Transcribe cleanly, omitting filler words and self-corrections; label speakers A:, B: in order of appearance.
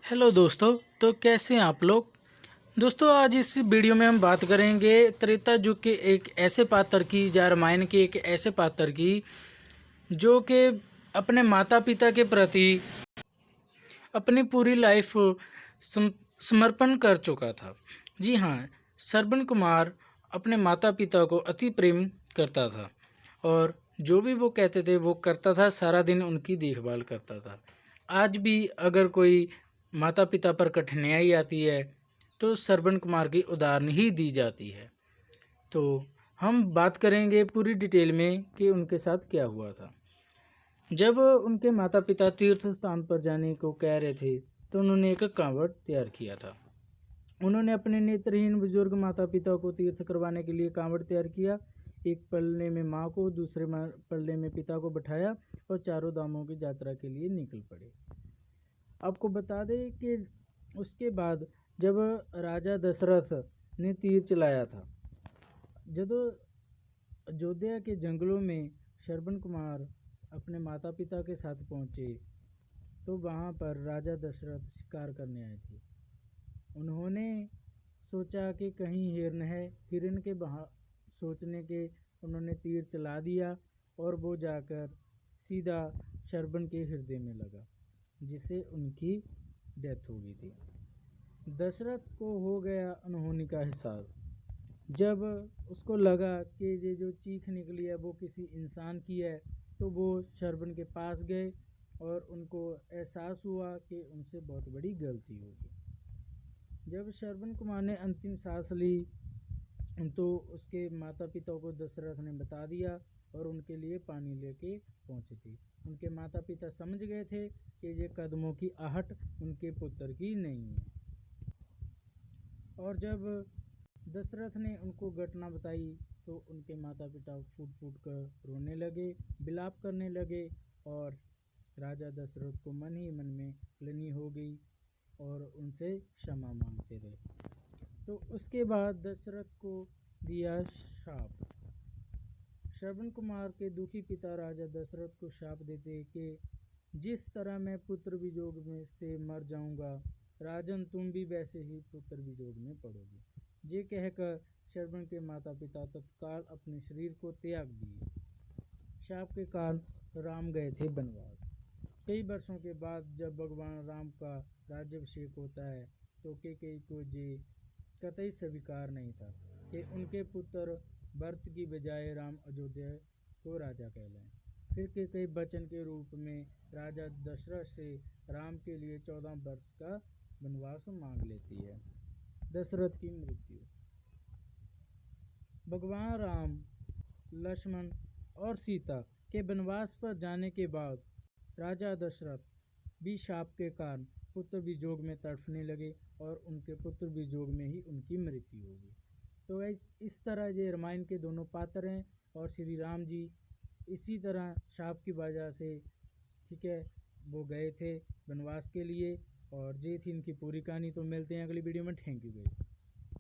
A: Hello दोस्तों। तो कैसे हैं आप लोग। दोस्तों, आज इस वीडियो में हम बात करेंगे त्रेता युग के एक ऐसे पात्र की या रामायण के एक ऐसे पात्र की जो कि अपने माता पिता के प्रति अपनी पूरी लाइफ समर्पण कर चुका था। जी हाँ, श्रवण कुमार अपने माता पिता को अति प्रेम करता था और जो भी वो कहते थे वो करता था। सारा दिन उनकी देखभाल करता था। आज भी अगर कोई माता पिता पर कठिनाई आती है तो श्रवण कुमार की उदाहरण ही दी जाती है। तो हम बात करेंगे पूरी डिटेल में कि उनके साथ क्या हुआ था। जब उनके माता पिता तीर्थ स्थान पर जाने को कह रहे थे तो उन्होंने एक कांवड़ तैयार किया था। उन्होंने अपने नेत्रहीन बुजुर्ग माता पिता को तीर्थ करवाने के लिए कांवड़ तैयार किया। एक पल्ले में माँ को, दूसरे पल्ले में पिता को बिठाया और चारों धामों की यात्रा के लिए निकल पड़े। आपको बता दें कि उसके बाद जब राजा दशरथ ने तीर चलाया था, जब अयोध्या के जंगलों में श्रवण कुमार अपने माता पिता के साथ पहुँचे तो वहाँ पर राजा दशरथ शिकार करने आए थे। उन्होंने सोचा कि कहीं हिरन है, हिरन के सोचने के उन्होंने तीर चला दिया और वो जाकर सीधा श्रवण के हृदय में लगा, जिससे उनकी डेथ हो गई थी। दशरथ को हो गया अनहोनी का एहसास। जब उसको लगा कि ये जो चीख निकली है वो किसी इंसान की है तो वो श्रवण के पास गए और उनको एहसास हुआ कि उनसे बहुत बड़ी गलती होगी। जब श्रवण कुमार ने अंतिम सांस ली तो उसके माता पिता को दशरथ ने बता दिया और उनके लिए पानी लेके पहुँचे थे। उनके माता पिता समझ गए थे कि ये कदमों की आहट उनके पुत्र की नहीं है। और जब दशरथ ने उनको घटना बताई तो उनके माता पिता फूट फूट कर रोने लगे, विलाप करने लगे और राजा दशरथ को मन ही मन में ग्लानि हो गई और उनसे क्षमा मांगते रहे। तो उसके बाद दशरथ को दिया शाप। श्रवण कुमार के दुखी पिता राजा दशरथ को शाप देते कि जिस तरह मैं पुत्र वियोग में से मर जाऊंगा, राजन तुम भी वैसे ही पुत्र वियोग में पड़ोगे। ये कहकर श्रवण के माता पिता तत्काल अपने शरीर को त्याग दिए। शाप के कारण राम गए थे वनवास। कई वर्षों के बाद जब भगवान राम का राज्याभिषेक होता है तो कैकेयी को ये कतई स्वीकार नहीं था कि उनके पुत्र भरत की बजाय राम अयोध्या को राजा कहलाएं। फिर कैकेयी वचन के रूप में राजा दशरथ से राम के लिए 14 वर्ष का वनवास मांग लेती है। दशरथ की मृत्यु। भगवान राम, लक्ष्मण और सीता के वनवास पर जाने के बाद राजा दशरथ भी शाप के कारण पुत्र वियोग में तड़फने लगे और उनके पुत्र वियोग में ही उनकी मृत्यु हो गई। तो इस तरह ये रामायण के दोनों पात्र हैं और श्री राम जी इसी तरह शाप की वजह से, ठीक है, वो गए थे वनवास के लिए और ये थी इनकी पूरी कहानी। तो मिलते हैं अगली वीडियो में। Thank you guys.